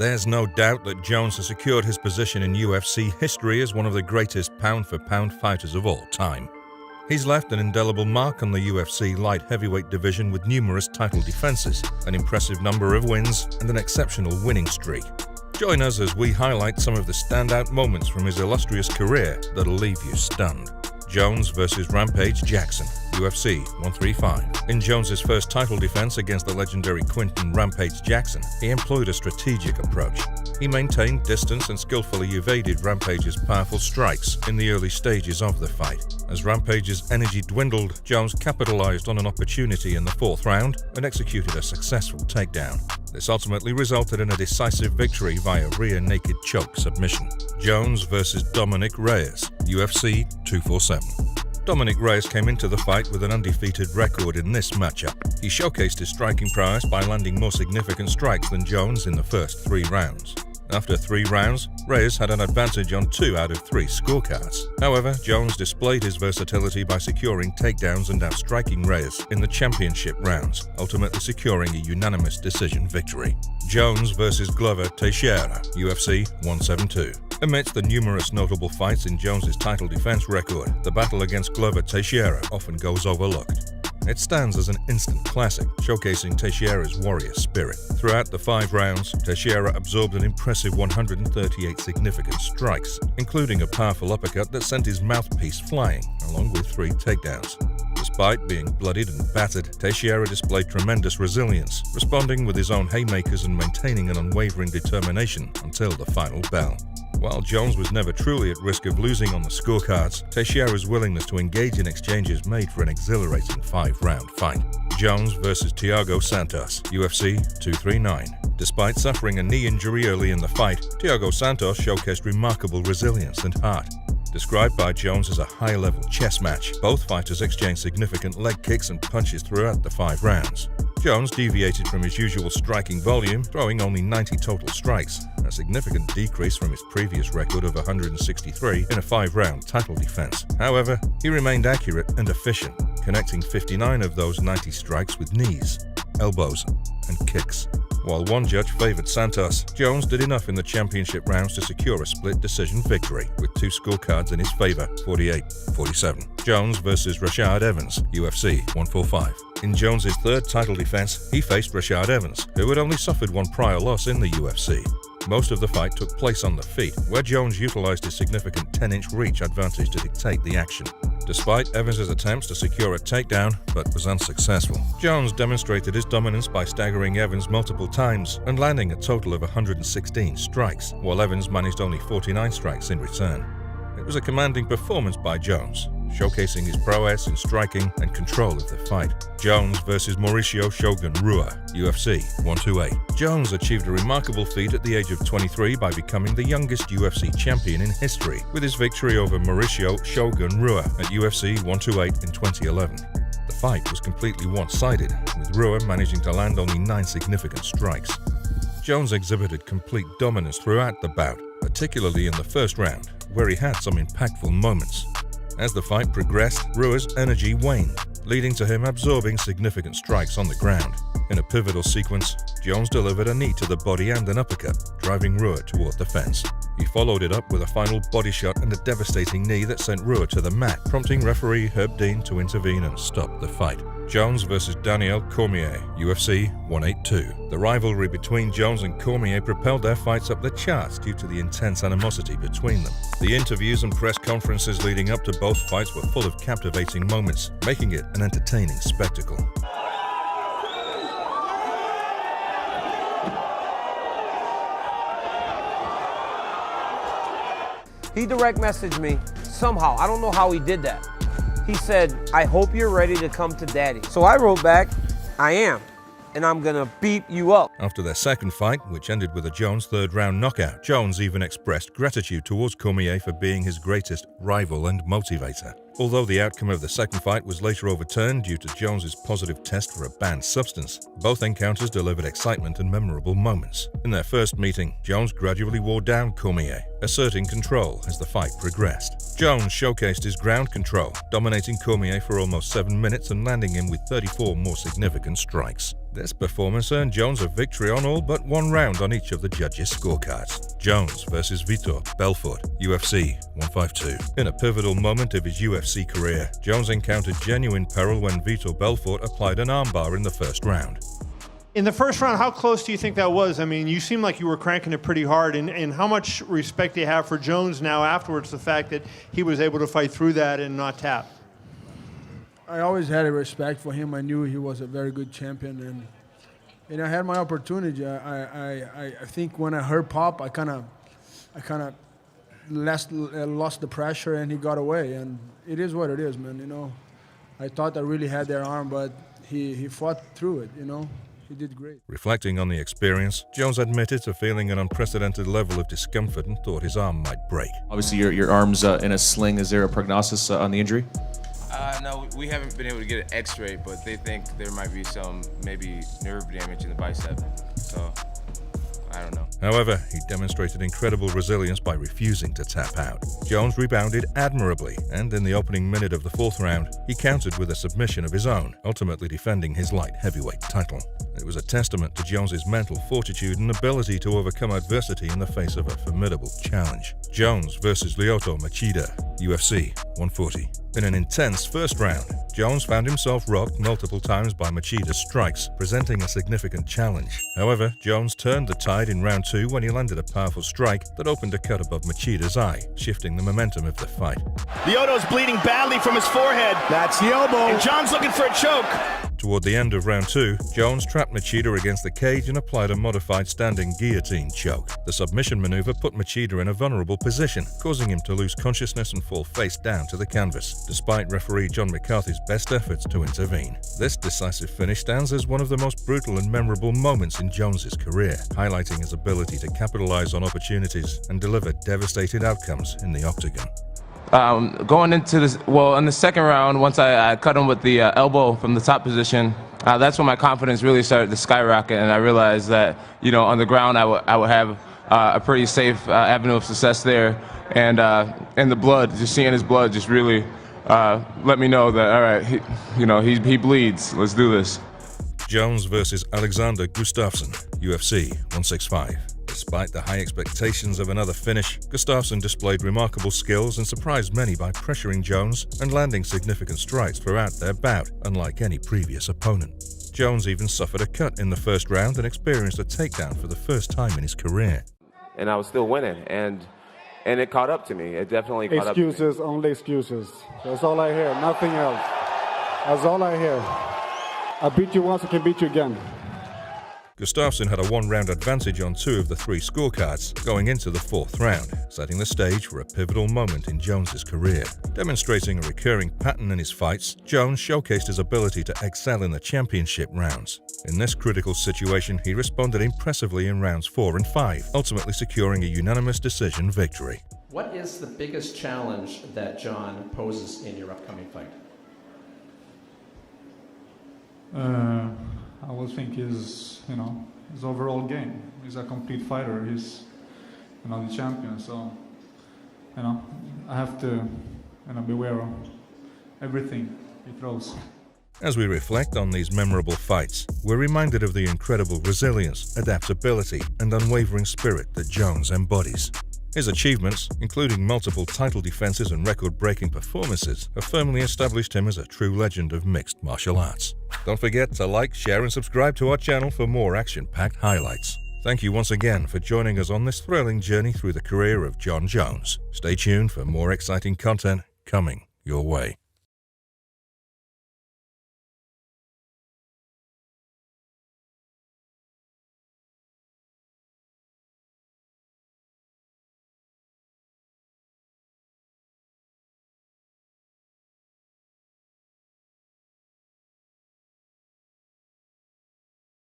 There's no doubt that Jones has secured his position in UFC history as one of the greatest pound-for-pound fighters of all time. He's left an indelible mark on the UFC Light Heavyweight division with numerous title defenses, an impressive number of wins, and an exceptional winning streak. Join us as we highlight some of the standout moments from his illustrious career that'll leave you stunned. Jones vs. Rampage Jackson, UFC 135. In Jones's first title defense against the legendary Quinton Rampage Jackson, he employed a strategic approach. He maintained distance and skillfully evaded Rampage's powerful strikes in the early stages of the fight. As Rampage's energy dwindled, Jones capitalized on an opportunity in the fourth round and executed a successful takedown. This ultimately resulted in a decisive victory via rear naked choke submission. Jones vs. Dominic Reyes, UFC 247. Dominic Reyes came into the fight with an undefeated record in this matchup. He showcased his striking prowess by landing more significant strikes than Jones in the first 3 rounds. After 3 rounds, Reyes had an advantage on 2 out of 3 scorecards. However, Jones displayed his versatility by securing takedowns and outstriking Reyes in the championship rounds, ultimately securing a unanimous decision victory. Jones vs. Glover Teixeira, UFC 172. Amidst the numerous notable fights in Jones's title defense record, the battle against Glover Teixeira often goes overlooked. It stands as an instant classic, showcasing Teixeira's warrior spirit. Throughout the 5 rounds, Teixeira absorbed an impressive 138 significant strikes, including a powerful uppercut that sent his mouthpiece flying, along with 3 takedowns. Despite being bloodied and battered, Teixeira displayed tremendous resilience, responding with his own haymakers and maintaining an unwavering determination until the final bell. While Jones was never truly at risk of losing on the scorecards, Teixeira's willingness to engage in exchanges made for an exhilarating 5-round fight. Jones vs. Thiago Santos, UFC 239. Despite suffering a knee injury early in the fight, Thiago Santos showcased remarkable resilience and heart. Described by Jones as a high-level chess match, both fighters exchanged significant leg kicks and punches throughout the 5 rounds. Jones deviated from his usual striking volume, throwing only 90 total strikes, a significant decrease from his previous record of 163 in a 5-round title defense. However, he remained accurate and efficient, connecting 59 of those 90 strikes with knees, elbows, and kicks. While one judge favored Santos, Jones did enough in the championship rounds to secure a split decision victory, with 2 scorecards in his favor, 48-47. Jones vs. Rashad Evans, UFC 145. In Jones's 3rd title defense, he faced Rashad Evans, who had only suffered 1 prior loss in the UFC. Most of the fight took place on the feet, where Jones utilized his significant 10-inch reach advantage to dictate the action. Despite Evans' attempts to secure a takedown, but was unsuccessful, Jones demonstrated his dominance by staggering Evans multiple times and landing a total of 116 strikes, while Evans managed only 49 strikes in return. It was a commanding performance by Jones, showcasing his prowess in striking and control of the fight. Jones vs. Mauricio Shogun Rua, UFC 128. Jones achieved a remarkable feat at the age of 23 by becoming the youngest UFC champion in history, with his victory over Mauricio Shogun Rua at UFC 128 in 2011. The fight was completely one-sided, with Rua managing to land only 9 significant strikes. Jones exhibited complete dominance throughout the bout, particularly in the first round, where he had some impactful moments. As the fight progressed, Rua's energy waned, leading to him absorbing significant strikes on the ground. In a pivotal sequence, Jones delivered a knee to the body and an uppercut, driving Rua toward the fence. He followed it up with a final body shot and a devastating knee that sent Rua to the mat, prompting referee Herb Dean to intervene and stop the fight. Jones vs. Daniel Cormier, UFC 182. The rivalry between Jones and Cormier propelled their fights up the charts due to the intense animosity between them. The interviews and press conferences leading up to both fights were full of captivating moments, making it an entertaining spectacle. He direct messaged me somehow. I don't know how he did that. He said, "I hope you're ready to come to daddy." So I wrote back, "I am, and I'm gonna beat you up." After their second fight, which ended with a Jones 3rd-round knockout, Jones even expressed gratitude towards Cormier for being his greatest rival and motivator. Although the outcome of the second fight was later overturned due to Jones's positive test for a banned substance, both encounters delivered excitement and memorable moments. In their first meeting, Jones gradually wore down Cormier, asserting control as the fight progressed. Jones showcased his ground control, dominating Cormier for almost 7 minutes and landing him with 34 more significant strikes. This performance earned Jones a victory on all but one round on each of the judges' scorecards. Jones versus Vitor Belfort, UFC 152. In a pivotal moment of his UFC career, Jones encountered genuine peril when Vitor Belfort applied an armbar in the first round. In the first round, how close do you think that was? I mean, you seemed like you were cranking it pretty hard, and how much respect do you have for Jones now afterwards, the fact that he was able to fight through that and not tap? I always had a respect for him. I knew he was a very good champion, and I had my opportunity. I think when I heard pop, I kind of lost the pressure, and he got away. And it is what it is, man. You know, I thought I really had their arm, but he fought through it. You know, he did great. Reflecting on the experience, Jones admitted to feeling an unprecedented level of discomfort and thought his arm might break. Obviously, your arm's in a sling. Is there a prognosis on the injury? No, we haven't been able to get an x-ray, but they think there might be some maybe nerve damage in the bicep. So, I don't know. However, he demonstrated incredible resilience by refusing to tap out. Jones rebounded admirably, and in the opening minute of the fourth round, he countered with a submission of his own, ultimately defending his light heavyweight title. It was a testament to Jones's mental fortitude and ability to overcome adversity in the face of a formidable challenge. Jones versus Lyoto Machida, UFC 140. In an intense first round, Jones found himself rocked multiple times by Machida's strikes, presenting a significant challenge. However, Jones turned the tide in round 2 when he landed a powerful strike that opened a cut above Machida's eye, shifting the momentum of the fight. Lyoto's bleeding badly from his forehead. That's the elbow. And John's looking for a choke. Toward the end of round 2, Jones trapped Machida against the cage and applied a modified standing guillotine choke. The submission maneuver put Machida in a vulnerable position, causing him to lose consciousness and fall face down to the canvas, despite referee John McCarthy's best efforts to intervene. This decisive finish stands as one of the most brutal and memorable moments in Jones's career, highlighting his ability to capitalize on opportunities and deliver devastating outcomes in the octagon. Going into this, well, in the second round, once I cut him with the elbow from the top position, that's when my confidence really started to skyrocket, and I realized that, you know, on the ground I would have a pretty safe avenue of success there, and the blood, just seeing his blood, just really let me know that, all right, he bleeds. Let's do this. Jones versus Alexander Gustafsson, UFC 165. Despite the high expectations of another finish, Gustafsson displayed remarkable skills and surprised many by pressuring Jones and landing significant strikes throughout their bout, unlike any previous opponent. Jones even suffered a cut in the first round and experienced a takedown for the first time in his career. And I was still winning, and it caught up to me. It definitely caught up to me. Excuses, only excuses. That's all I hear, nothing else. That's all I hear. I beat you once, I can beat you again. Gustafsson had a one-round advantage on 2 of the 3 scorecards going into the 4th round, setting the stage for a pivotal moment in Jones's career. Demonstrating a recurring pattern in his fights, Jones showcased his ability to excel in the championship rounds. In this critical situation, he responded impressively in rounds 4 and 5, ultimately securing a unanimous decision victory. What is the biggest challenge that Jon poses in your upcoming fight? I would think his overall game. He's a complete fighter. He's, the champion. So, I have to, be aware of everything he throws. As we reflect on these memorable fights, we're reminded of the incredible resilience, adaptability, and unwavering spirit that Jones embodies. His achievements, including multiple title defenses and record-breaking performances, have firmly established him as a true legend of mixed martial arts. Don't forget to like, share, and subscribe to our channel for more action-packed highlights. Thank you once again for joining us on this thrilling journey through the career of Jon Jones. Stay tuned for more exciting content coming your way.